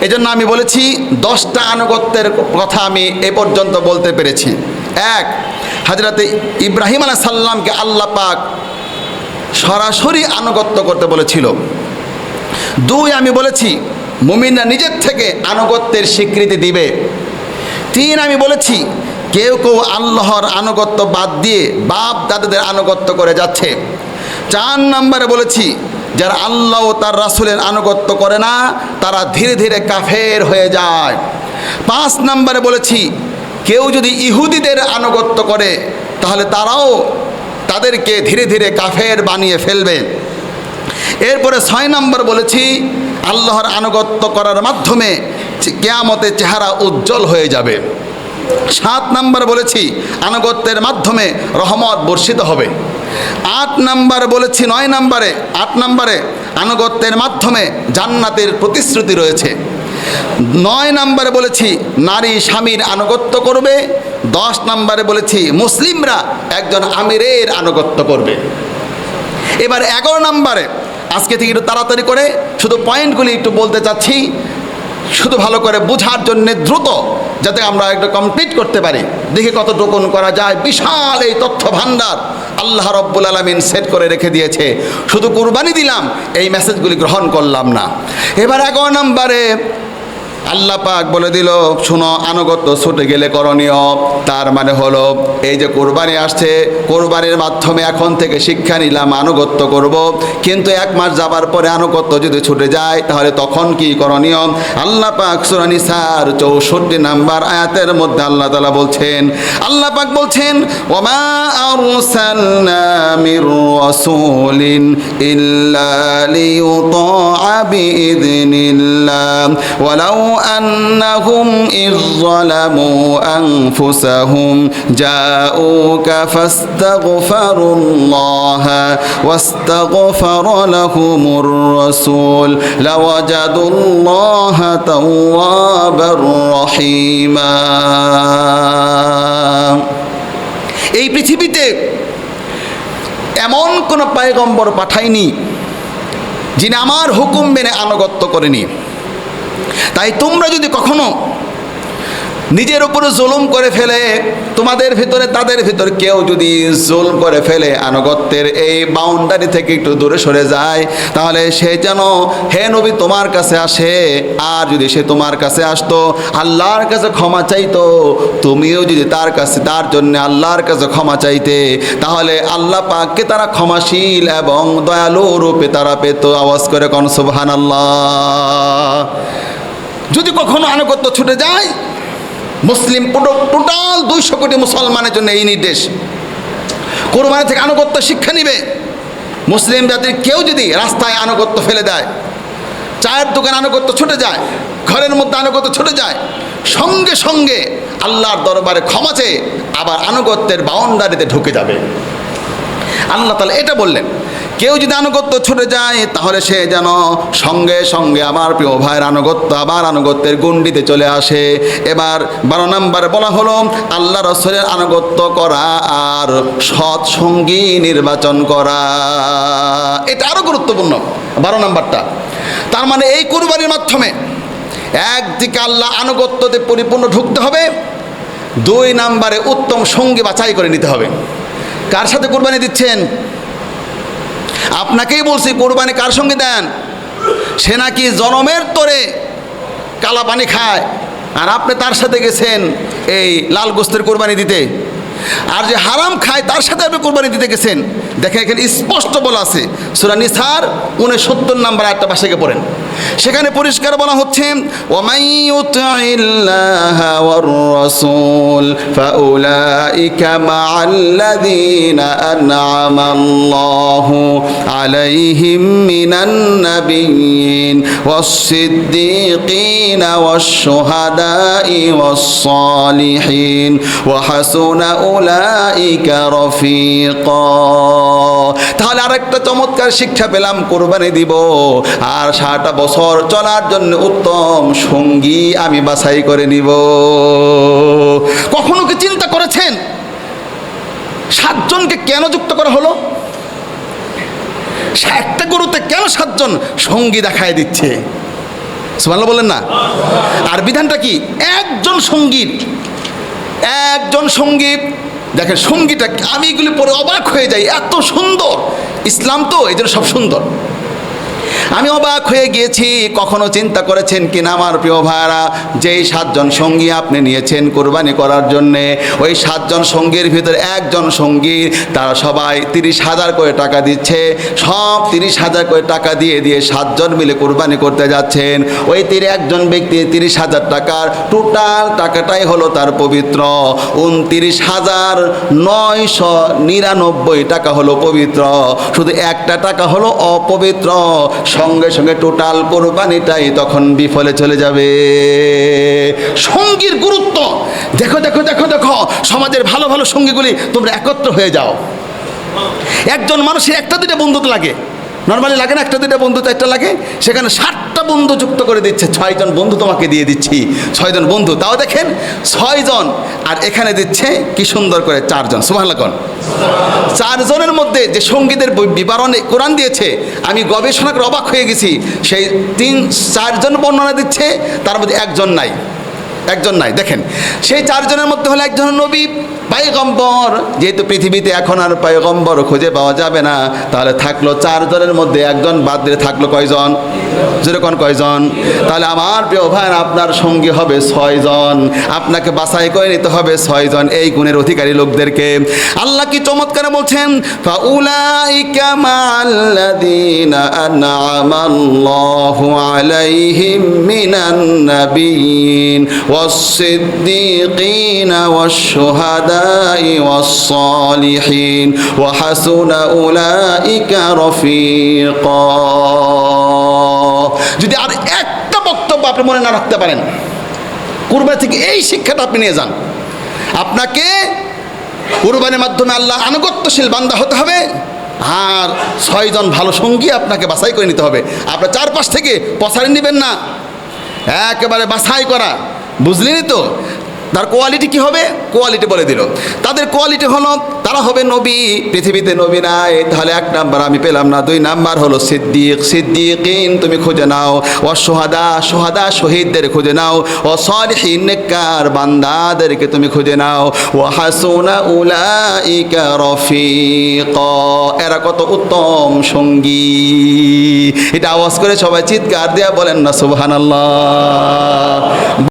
এজন্য আমি বলেছি 10টা আনুগত্যের কথা আমি এ পর্যন্ত বলতে পেরেছি। 1, হযরত ইব্রাহিম আলাইহিস সালামকে আল্লাহ পাক সরাসরি আনুগত্য করতে বলেছিল। 2, আমি বলেছি মুমিনরা নিজের থেকে আনুগত্যের স্বীকৃতি দিবে। 3, আমি বলেছি কেউ কেউ আল্লাহর আনুগত্য বাদ দিয়ে বাপ দাদাদের আনুগত্য করে যাচ্ছে। 4 নম্বরে বলেছি যারা আল্লাহ ও তার রাসূলের আনুগত্য করে না তারা ধীরে ধীরে কাফের হয়ে যায়। 5 নম্বরে বলেছি কেউ যদি ইহুদিদের আনুগত্য করে তাহলে তারাও তাদেরকে ধীরে ধীরে কাফের বানিয়ে ফেলবে। এরপরে 6 নম্বর বলেছি আল্লাহর আনুগত্য করার মাধ্যমে কিয়ামতে চেহারা উজ্জ্বল হয়ে যাবে। 7 নম্বর বলেছি আনুগত্যের মাধ্যমে রহমত বর্ষিত হবে। 8 নম্বর বলেছি 8 নম্বরে আনুগত্যের মাধ্যমে জান্নাতের প্রতিশ্রুতি রয়েছে। 9 নম্বরে বলেছি নারী স্বামীর আনুগত্য করবে। 10 নম্বরে বলেছি মুসলিমরা একজন আমিরের আনুগত্য করবে। এবার 11 নম্বরে আজকে থেকে একটু তাড়াতাড়ি করে শুধু পয়েন্টগুলি একটু বলতে চাচ্ছি, শুধু ভালো করে বোঝার জন্যে দ্রুত, যাতে আমরা একটু কমপ্লিট করতে পারি। দেখি কতটুকুন করা যায়। বিশাল এই তথ্য ভান্ডার আল্লাহ রব্বুল আলামিন সেট করে রেখে দিয়েছে, শুধু কুরবানি দিলাম এই মেসেজগুলি গ্রহণ করলাম না। এবার 11 নম্বরে আল্লাহ পাক বলে দিল শুনো আনুগত্য ছুটে গেলে করণীয়। তার মানে হলো এই যে কোরবানি আসছে, কোরবানির মাধ্যমে এখন থেকে শিক্ষা নিলাম আনুগত্য করব, কিন্তু 1 মাস যাবার পরে আনুগত্য যদি ছুটে যায় তাহলে তখন কি করণীয়? আল্লাহ পাক সূরা নিসার 64 নম্বর আয়াতের মধ্যে আল্লাহ তাআলা বলছেন, আল্লাহ পাক বলছেন ওমা আরসালনা মির রাসূলিন ইল্লা লিইউতাআ বিইذনিল্লাহ ওয়ালাউ أنهم إذ ظلموا أنفسهم جاءوك فاستغفروا الله واستغفر لهم الرسول لوجدوا الله توابا رحيما। এই পৃথিবীতে এমন কোন পয়গম্বর পাঠাইনি যিনি আমার হুকুম মেনে আনুগত্য করেনি। তাই তোমরা যদি কখনো নিজের উপরে জুলুম করে ফেলে, তোমাদের ভিতরে তাদের ভিতরে কেউ যদি জুলুম করে ফেলে, আনুগত্যের এই বাউন্ডারি থেকে একটু দূরে সরে যায়, তাহলে সে যেন হে নবী তোমার কাছে আসে। আর যদি সে তোমার কাছে আসতো আল্লাহর কাছে ক্ষমা চাইতো, তুমিও যদি তার জন্য আল্লাহর কাছে ক্ষমা চাইতে, তাহলে আল্লাহ পাককে তারা ক্ষমাশীল এবং দয়ালু রূপে তারা পেত। আওয়াজ করে কোন সুবহানাল্লাহ। যদি কখনো আনুগত্য ছুটে যায়, মুসলিম টোটাল 200 কোটি মুসলমানের জন্য এই নির্দেশ, কোরবানি থেকে আনুগত্য শিক্ষা নিবে। মুসলিম জাতির কেউ যদি রাস্তায় আনুগত্য ফেলে দেয়, চায়ের দোকানে আনুগত্য ছুটে যায়, ঘরের মধ্যে আনুগত্য ছুটে যায়, সঙ্গে সঙ্গে আল্লাহর দরবারে ক্ষমা চেয়ে আবার আনুগত্যের বাউন্ডারিতে ঢুকে যাবে। আল্লাহ তাআলা এটা বললেন, কেউ যদি আনুগত্য ছুটে যায় তাহলে সে যেন সঙ্গে সঙ্গে আমার প্রিয় ভাইয়ের আনুগত্য আবার আনুগত্যের গণ্ডিতে চলে আসে। এবার 12 নম্বরে বলা হলো আল্লাহ রাসূলের আনুগত্য করা আর সৎ সঙ্গী নির্বাচন করা। এটা আরও গুরুত্বপূর্ণ 12 নম্বরটা। তার মানে এই কুরবানির মাধ্যমে একদিকে আল্লাহ আনুগত্যতে পরিপূর্ণ ঢুকতে হবে, 2 নম্বরে উত্তম সঙ্গী বাছাই করে নিতে হবে। কার সাথে কুরবানি দিচ্ছেন? আপনাকেই বলছি কোরবানি কার সঙ্গে দেন? সে নাকি জনমের তরে কালা পানি খায় আর আপনি তার সাথে গেছেন এই লাল গোস্তের কোরবানি দিতে। আর যে হারাম খায় তার সাথে আপনি কোরবানি দিতে গেছেন। দেখেন এখানে স্পষ্ট বলা আছে সূরা নিসার 69 নম্বর আয়াতটা পাশে পড়েন, সেখানে পরিষ্কার বলা হচ্ছে ওয়ামাই ইউতিইল্লাহা ওয়ার রাসূল ফাউলাইকা মাআল্লাযীনা আন'আমাল্লাহু আলাইহিম মিনান নাবিয়্যিন ওয়াস-সিদ্দীকিনা ওয়াশ-শুহাদাই ওয়াস-সালিহিন ওয়া হাসুনা উলাইকা রফিকা। তাহলে আরেকটা চমৎকার শিক্ষা পেলাম, কোরবানি দিব আর 60টা বছর চলার জন্য উত্তম সঙ্গী আমি বাছাই করে নিব। কখনো কি চিন্তা করেছেন 7 জনকে কেন যুক্ত করা হলো? একটা গরুতে কেন 7 জন সঙ্গী দেখায় দিচ্ছে? সুবহানাল্লাহ বলেন না। আর বিধানটা কি? একজন সঙ্গী দেখেন, সঙ্গীটা আমি এগুলি পরে অবাক হয়ে যাই, এত সুন্দর ইসলাম, তো এই জন্য সব সুন্দর। আমি অবাক হয়ে গিয়েছি। কখনো চিন্তা করেছেন কিনা আমার প্রিয় ভাইরা, যেই 7 জন সঙ্গী আপনি নিয়েছেন কোরবানি করার জন্যে, ওই 7 জন সঙ্গীর ভিতরে একজন সঙ্গী, তারা সবাই 30,000 করে টাকা দিচ্ছে। সব 30,000 করে টাকা দিয়ে 7 জন মিলে কোরবানি করতে যাচ্ছেন। ওই একজন ব্যক্তি 30,000 টাকার টোটাল টাকাটাই হলো তার পবিত্র। 29,999 টাকা হলো পবিত্র, শুধু একটা টাকা হলো অপবিত্র। সঙ্গে সঙ্গে টোটাল কোরবানিটাই তখন বিফলে চলে যাবে। সঙ্গীর গুরুত্ব দেখো দেখো দেখো দেখো, সমাজের ভালো ভালো সঙ্গীগুলি তোমরা একত্র হয়ে যাও। একজন মানুষের 1-2টা বন্ধু তো লাগে, নর্মালি লাগে না? 1-2টা বন্ধু তো একটা লাগে, সেখানে 7টা বন্ধু যুক্ত করে দিচ্ছে। 6 জন বন্ধু তোমাকে দিয়ে দিচ্ছি, 6 জন বন্ধু। তাও দেখেন 6 জন, আর এখানে দিচ্ছে কি সুন্দর করে 4 জন। সুবহানাল্লাহ। 4 জনের মধ্যে যে সঙ্গীদের বিবরণে কোরআন দিয়েছে, আমি গবেষণা করে অবাক হয়ে গেছি। সেই 4 জন বর্ণনা দিচ্ছে, তার মধ্যে একজন নাই। দেখেন, সেই 4 জনের মধ্যে হলো একজন নবী পয়গম্বর। যেহেতু পৃথিবীতে এখন আর পয়গম্বর খুঁজে পাওয়া যাবে না, তাহলে থাকলো 4 জনের মধ্যে একজন বাদ দিয়ে থাকলো কয়জন? যেরকম কয়জন? তাহলে আমার প্রিয় ভাই, আপনার সঙ্গী হবে 6 জন। আপনাকে বাছাই করে নিতে হবে 6 জন এই গুণের অধিকারী লোকদেরকে। আল্লাহ কি চমৎকার বলছেন, ফাউলাইকা মাল্লাযীনা আন'আমাল্লাহু আলাইহিম মিনান নাবিয়্যিন والصديقين والشهداء والصالحين وحسن أولئك رفيقا। যদি আর একটা বক্তব্য আপনি মনে না রাখতে পারেন, কুরবানি থেকে এই শিক্ষাটা আপনি নিয়ে যান। আপনাকে কুরবানির মাধ্যমে আল্লাহ আনুগত্যশীল বান্দা হতে হবে, আর 6 জন ভালো সঙ্গী আপনাকে বাছাই করে নিতে হবে। আপনার চারপাশ থেকে পছাড়ে নেবেন না, একেবারে বাছাই করা। বুঝলেনই তো? তার কোয়ালিটি কি হবে? কোয়ালিটি বলে দিল। তাদের কোয়ালিটি হলো, তারা হবে নবী। পৃথিবীতে নবী নাই, তাহলে 1 নাম্বার আমি পেলাম না। 2 নাম্বার হলো সিদ্দিকিন, তুমি খুঁজে নাও। ও সোহাদা শহীদদের খুঁজে নাও। ও সালিহিন নেককার বান্দাদেরকে তুমি খুঁজে নাও। ও হাসুনা উলাইকা রফিকা, এরা কত উত্তম সঙ্গী। এটা আওয়াজ করে সবাই চিৎকার দিয়ে বলেন না সুবহানাল্লাহ।